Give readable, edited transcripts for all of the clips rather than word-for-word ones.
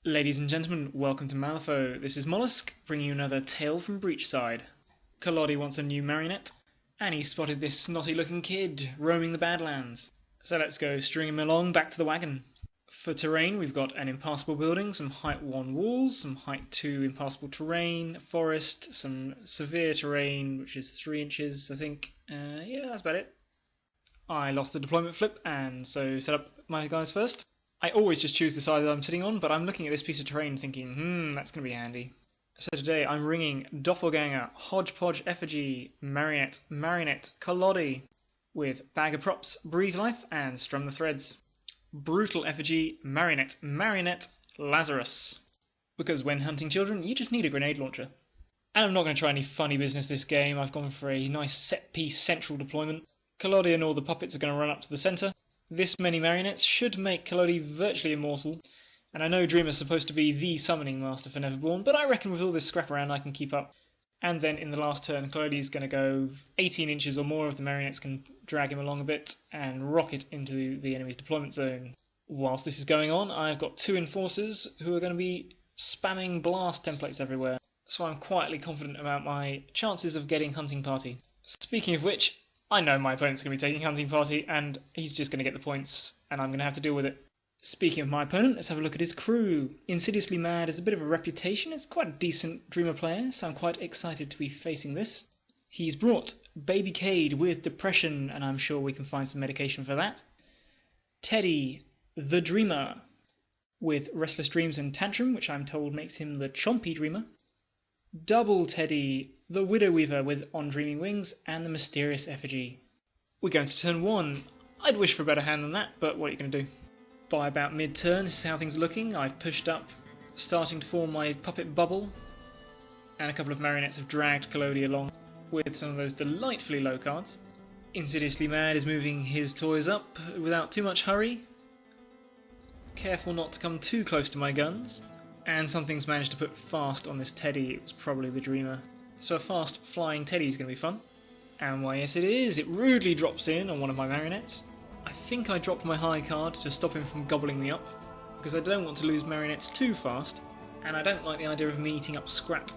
Ladies and gentlemen, welcome to Malifaux. This is Mollusk, bringing you another tale from Breachside. Collodi wants a new marionette, and he spotted this snotty looking kid roaming the Badlands. So let's go string him along back to the wagon. For terrain, we've got an impassable building, some height 1 walls, some height 2 impassable terrain, forest, some severe terrain, which is 3 inches, I think. Yeah, that's about it. I lost the deployment flip, and so set up my guys first. I always just choose the side that I'm sitting on, but I'm looking at this piece of terrain thinking, that's going to be handy. So today I'm ringing Doppelganger, Hodgepodge Effigy, Marionette, Collodi, with Bag of Props, Breathe Life, and Strum the Threads. Brutal Effigy, Marionette, Lazarus. Because when hunting children, you just need a grenade launcher. And I'm not going to try any funny business this game. I've gone for a nice set-piece central deployment. Collodi and all the puppets are going to run up to the centre. This many marionettes should make Collodi virtually immortal. And I know Dreamer's supposed to be the summoning master for Neverborn, but I reckon with all this scrap around I can keep up. And then in the last turn, Collodi's going to go 18 inches or more of the marionettes can drag him along a bit and rocket into the enemy's deployment zone. Whilst this is going on, I've got 2 enforcers who are going to be spamming blast templates everywhere. So I'm quietly confident about my chances of getting Hunting Party. Speaking of which, I know my opponent's going to be taking Hunting Party and he's just going to get the points and I'm going to have to deal with it. Speaking of my opponent, let's have a look at his crew. Insidiously Mad has a bit of a reputation as quite a decent Dreamer player, so I'm quite excited to be facing this. He's brought Baby Cade with depression, and I'm sure we can find some medication for that. Teddy, the Dreamer, with Restless Dreams and Tantrum, which I'm told makes him the Chompy Dreamer. Double Teddy, the Widow Weaver with On Dreaming Wings, and the Mysterious Effigy. We're going to turn 1. I'd wish for a better hand than that, but what are you going to do? By about mid-turn, this is how things are looking. I've pushed up, starting to form my puppet bubble, and a couple of marionettes have dragged Collodi along with some of those delightfully low cards. Insidiously Mad is moving his toys up without too much hurry. Careful not to come too close to my guns. And something's managed to put fast on this Teddy. It was probably the Dreamer. So a fast flying Teddy is going to be fun. And why yes it is, it rudely drops in on one of my marionettes. I think I dropped my high card to stop him from gobbling me up, because I don't want to lose marionettes too fast, and I don't like the idea of me eating up scrap.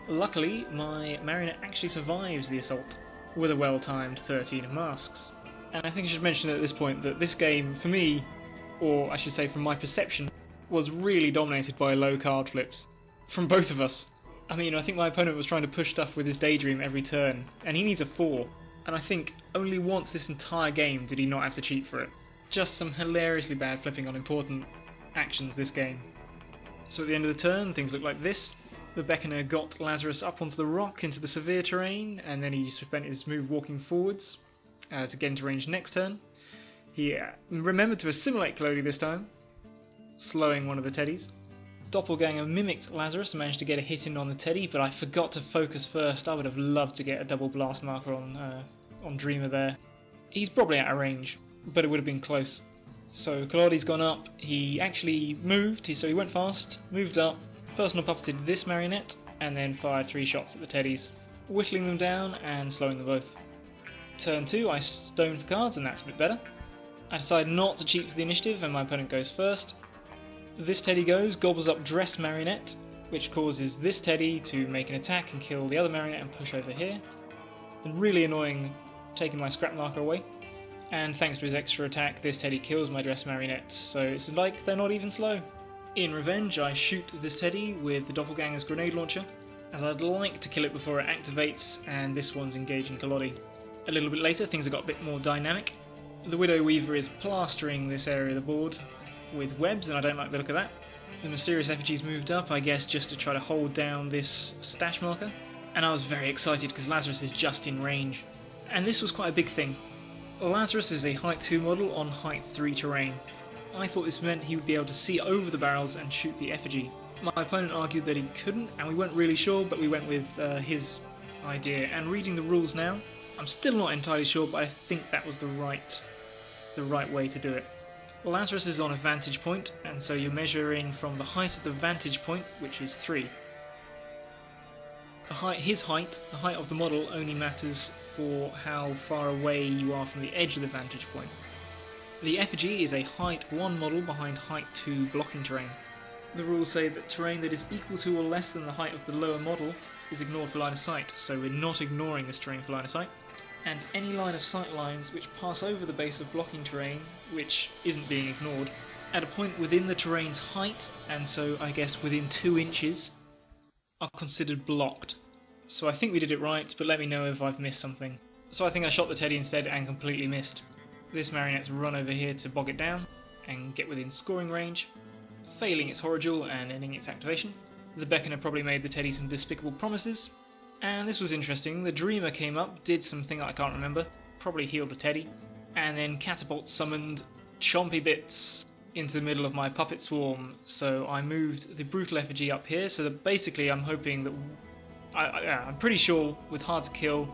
Luckily, my marionette actually survives the assault, with a well-timed 13 of masks. And I think I should mention at this point that this game, for me, or I should say from my perception, was really dominated by low card flips, from both of us. I mean, I think my opponent was trying to push stuff with his Daydream every turn, and he needs a 4. And I think only once this entire game did he not have to cheat for it. Just some hilariously bad flipping on important actions this game. So at the end of the turn, things look like this. The Beckoner got Lazarus up onto the rock into the severe terrain, and then he spent his move walking forwards to get into range next turn. He remembered to assimilate Collodi this time, slowing one of the Teddies. Doppelganger mimicked Lazarus and managed to get a hit in on the Teddy, but I forgot to focus first. I would have loved to get a double blast marker on Dreamer there. He's probably out of range, but it would have been close. So Collodi's gone up, he actually moved, so he went fast, moved up, personal puppeted this marionette, and then fired 3 shots at the Teddies, whittling them down and slowing them both. Turn 2, I stone for cards, and that's a bit better. I decide not to cheat for the initiative, and my opponent goes first. This Teddy goes, gobbles up Dress Marionette, which causes this Teddy to make an attack and kill the other marionette and push over here. And really annoying, taking my scrap marker away. And thanks to his extra attack, this Teddy kills my Dress Marionette, so it's like they're not even slow. In revenge, I shoot this Teddy with the Doppelganger's grenade launcher, as I'd like to kill it before it activates, and this one's engaging Collodi. A little bit later, things have got a bit more dynamic. The Widow Weaver is plastering this area of the board with webs, and I don't like the look of that. The Mysterious Effigy's moved up, I guess, just to try to hold down this stash marker. And I was very excited because Lazarus is just in range. And this was quite a big thing. Lazarus is a height 2 model on height 3 terrain. I thought this meant he would be able to see over the barrels and shoot the effigy. My opponent argued that he couldn't, and we weren't really sure, but we went with his idea. And reading the rules now, I'm still not entirely sure, but I think that was the right way to do it. Lazarus is on a vantage point, and so you're measuring from the height of the vantage point, which is 3. His height, the height of the model, only matters for how far away you are from the edge of the vantage point. The effigy is a height 1 model behind height 2 blocking terrain. The rules say that terrain that is equal to or less than the height of the lower model is ignored for line of sight, so we're not ignoring this terrain for line of sight. And any line of sight lines which pass over the base of blocking terrain, which isn't being ignored, at a point within the terrain's height, and so I guess within 2 inches, are considered blocked. So I think we did it right, but let me know if I've missed something. So I think I shot the teddy instead and completely missed. This marionette's run over here to bog it down and get within scoring range, failing its Horror and ending its activation. The beckoner probably made the teddy some despicable promises, and this was interesting. The dreamer came up, did something that I can't remember, probably healed the teddy, and then Catapult summoned Chompy Bits into the middle of my puppet swarm, so I moved the brutal effigy up here, so that basically I'm hoping that I'm pretty sure with hard to kill,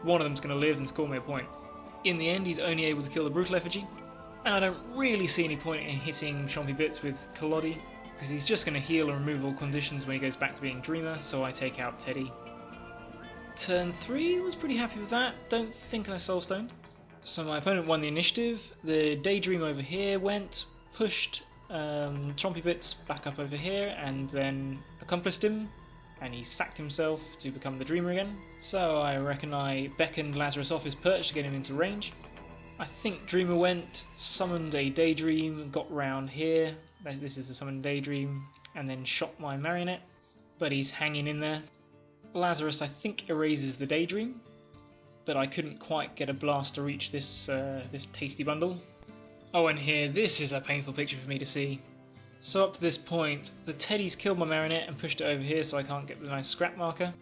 one of them's going to live and score me a point. In the end, he's only able to kill the brutal effigy, and I don't really see any point in hitting Chompy Bits with Collodi, because he's just going to heal and remove all conditions when he goes back to being Dreamer, so I take out Teddy. Turn 3, was pretty happy with that, don't think I soulstoned. So my opponent won the initiative, the Daydream over here went, pushed Chompy Bits back up over here, and then accomplice him, and he sacked himself to become the Dreamer again. So I reckon I beckoned Lazarus off his perch to get him into range. I think Dreamer went, summoned a Daydream, got round here, this is the summoned Daydream, and then shot my marionette, but he's hanging in there. Lazarus I think erases the Daydream, but I couldn't quite get a blast to reach this tasty bundle. Oh, and here, this is a painful picture for me to see. So up to this point, the Teddy's killed my marionette and pushed it over here so I can't get the nice scrap marker.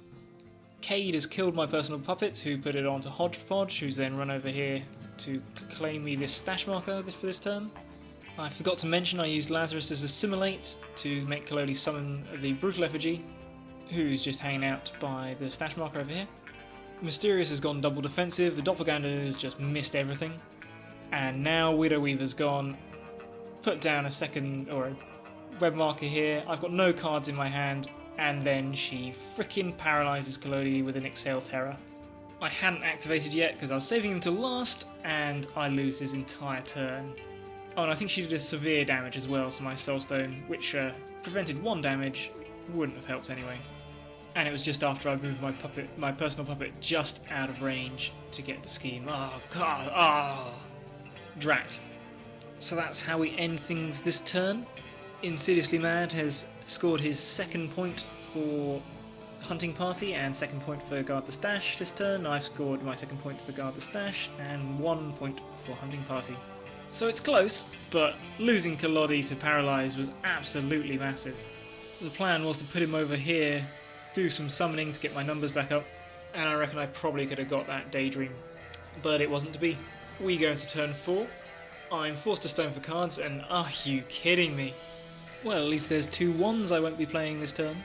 Cade has killed my personal puppet, who put it onto Hodgepodge, who's then run over here to claim me this stash marker for this turn. I forgot to mention I used Lazarus as Assimilate to make Collodi summon the Brutal Effigy, who's just hanging out by the stash marker over here. Mysterious has gone double defensive, the Doppelganger has just missed everything, and now Widow Weaver's gone, put down a second, or a web marker here, I've got no cards in my hand, and then she frickin' paralyzes Collodi with an Exhale Terror. I hadn't activated yet because I was saving him till last, and I lose his entire turn. Oh, and I think she did a severe damage as well, so my Soulstone, which prevented 1 damage, wouldn't have helped anyway. And it was just after I moved my personal puppet just out of range to get the scheme. Oh god, oh! Drat. So that's how we end things this turn. Insidiously Mad has scored his 2nd point for Hunting Party and 2nd point for Guard the Stash this turn. I've scored my 2nd point for Guard the Stash and 1 point for Hunting Party. So it's close, but losing Collodi to Paralyze was absolutely massive. The plan was to put him over here, do some summoning to get my numbers back up, and I reckon I probably could have got that Daydream. But it wasn't to be. We go into turn 4. I'm forced to stone for cards, and are you kidding me? Well, at least there's 2 1s I won't be playing this turn.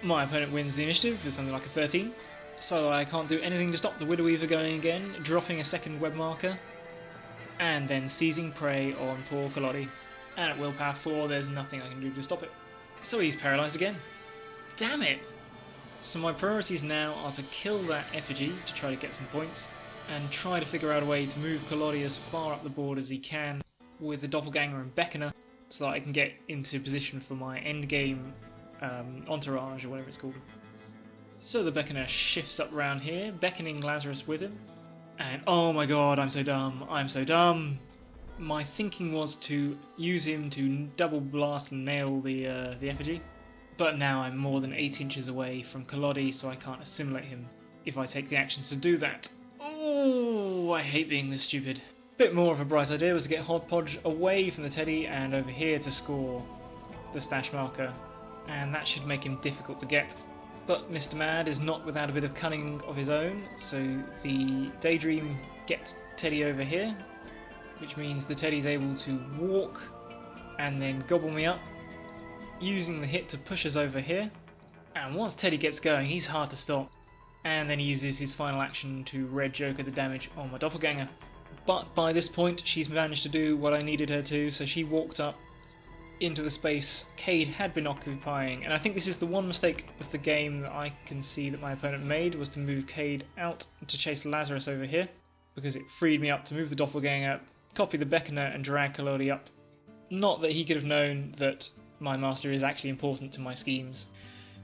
My opponent wins the initiative with something like a 13, so I can't do anything to stop the Widow Weaver going again, dropping a 2nd web marker, and then seizing prey on poor Collodi. And at willpower 4, there's nothing I can do to stop it. So he's paralysed again. Damn it! So my priorities now are to kill that effigy to try to get some points, and try to figure out a way to move Collodi as far up the board as he can with the Doppelganger and Beckoner, so that I can get into position for my endgame entourage, or whatever it's called. So the Beckoner shifts up around here, beckoning Lazarus with him, and oh my god, I'm so dumb, I'm so dumb! My thinking was to use him to double blast and nail the effigy, but now I'm more than 8 inches away from Collodi, so I can't assimilate him if I take the actions to do that. Oh, I hate being this stupid. Bit more of a bright idea was to get Hodgepodge away from the Teddy and over here to score the stash marker, and that should make him difficult to get. But Mr. Mad is not without a bit of cunning of his own, so the Daydream gets Teddy over here, which means the Teddy's able to walk and then gobble me up, using the hit to push us over here. And once Teddy gets going, he's hard to stop. And then he uses his final action to Red Joker the damage on my Doppelganger. But by this point, she's managed to do what I needed her to, so she walked up into the space Cade had been occupying. And I think this is the one mistake with the game that I can see that my opponent made, was to move Cade out to chase Lazarus over here, because it freed me up to move the Doppelganger, copy the Beckoner and drag Collodi up. Not that he could have known that my master is actually important to my schemes.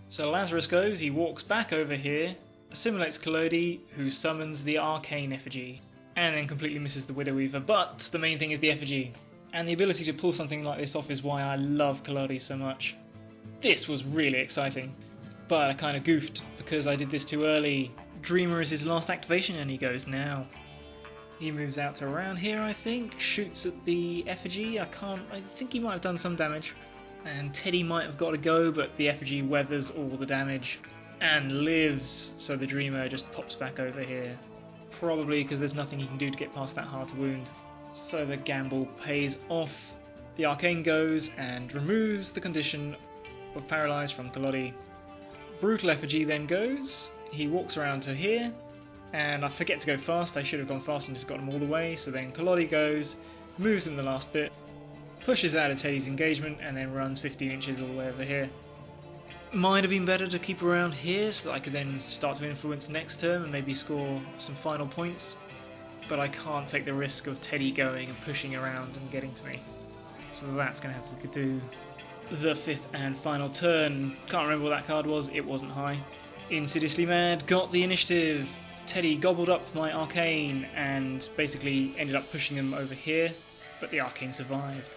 So Lazarus goes, he walks back over here, assimilates Collodi, who summons the arcane effigy, and then completely misses the Widow Weaver, but the main thing is the effigy. And the ability to pull something like this off is why I love Collodi so much. This was really exciting, but I kind of goofed because I did this too early. Dreamer is his last activation and he goes now. He moves out to around here, I think, shoots at the effigy. I think he might have done some damage. And Teddy might have got to go, but the effigy weathers all the damage and lives, so the Dreamer just pops back over here. Probably because there's nothing he can do to get past that hard to wound. So the gamble pays off. The Arcane goes and removes the condition of Paralyzed from Collodi. Brutal Effigy then goes. He walks around to here, and I forget to go fast. I should have gone fast and just got him all the way. So then Collodi goes, moves in the last bit, pushes out of Teddy's engagement, and then runs 15 inches all the way over here. Might have been better to keep around here so that I could then start to influence next turn and maybe score some final points. But I can't take the risk of Teddy going and pushing around and getting to me. So that's going to have to do the 5th and final turn. Can't remember what that card was, it wasn't high. Insidiously Mad got the initiative. Teddy gobbled up my Arcane and basically ended up pushing him over here, but the Arcane survived.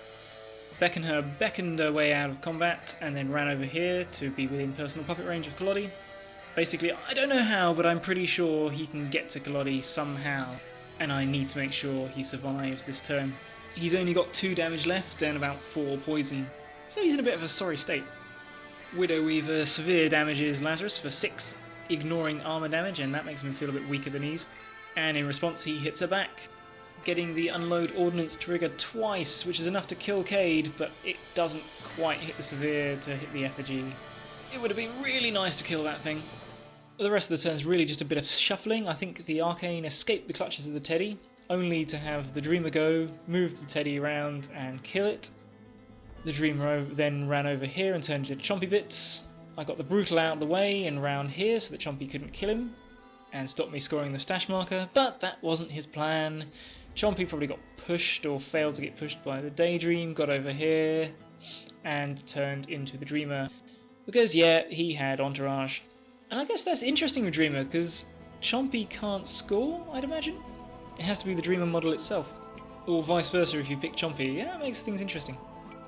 Beckoned her way out of combat and then ran over here to be within personal puppet range of Collodi. Basically, I don't know how, but I'm pretty sure he can get to Collodi somehow, and I need to make sure he survives this turn. He's only got 2 damage left and about 4 poison, so he's in a bit of a sorry state. Widow Weaver severe damages Lazarus for 6, ignoring armor damage, and that makes him feel a bit weaker than ease. And in response he hits her back, getting the Unload Ordnance trigger twice, which is enough to kill Cade, but it doesn't quite hit the severe to hit the effigy. It would have been really nice to kill that thing. The rest of the turn is really just a bit of shuffling. I think the Arcane escaped the clutches of the Teddy, only to have the Dreamer go, move the Teddy around and kill it. The Dreamer then ran over here and turned into Chompy bits. I got the Brutal out of the way and round here so that Chompy couldn't kill him and stop me scoring the stash marker, but that wasn't his plan. Chompy probably got pushed or failed to get pushed by the Daydream, got over here and turned into the Dreamer because, yeah, he had Entourage. And I guess that's interesting with Dreamer because Chompy can't score, I'd imagine. It has to be the Dreamer model itself, or vice versa if you pick Chompy. Yeah, that makes things interesting.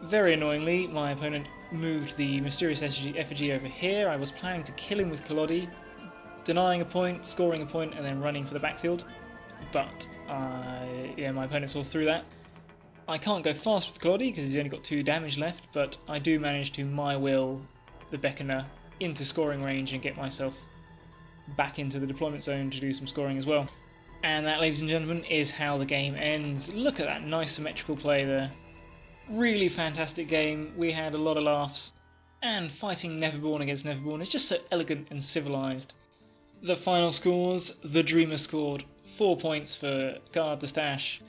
Very annoyingly, my opponent moved the Mysterious Effigy over here. I was planning to kill him with Collodi, denying a point, scoring a point, and then running for the backfield. But, my opponent saw through that. I can't go fast with Collodi because he's only got 2 damage left, but I do manage to my will the Beckoner into scoring range and get myself back into the deployment zone to do some scoring as well. And that, ladies and gentlemen, is how the game ends. Look at that nice symmetrical play there. Really fantastic game. We had a lot of laughs. And fighting Neverborn against Neverborn is just so elegant and civilised. The final scores: the Dreamer scored 4 points for Guard the Stash,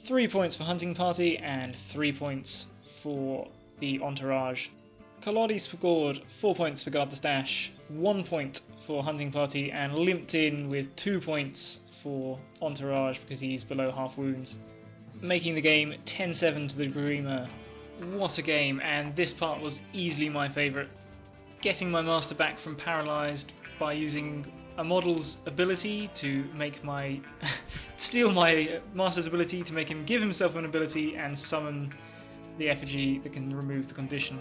3 points for Hunting Party, and 3 points for the Entourage. Collodi scored 4 points for Guard the Stash, 1 point for Hunting Party, and limped in with 2 points for Entourage because he's below half wounds, making the game 10-7 to the Dreamer. What a game, and this part was easily my favourite. Getting my master back from Paralyzed by using a model's ability to make my... steal my master's ability to make him give himself an ability and summon the effigy that can remove the condition.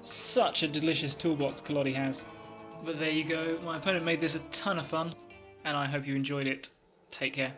Such a delicious toolbox Collodi has. But there you go, my opponent made this a ton of fun, and I hope you enjoyed it. Take care.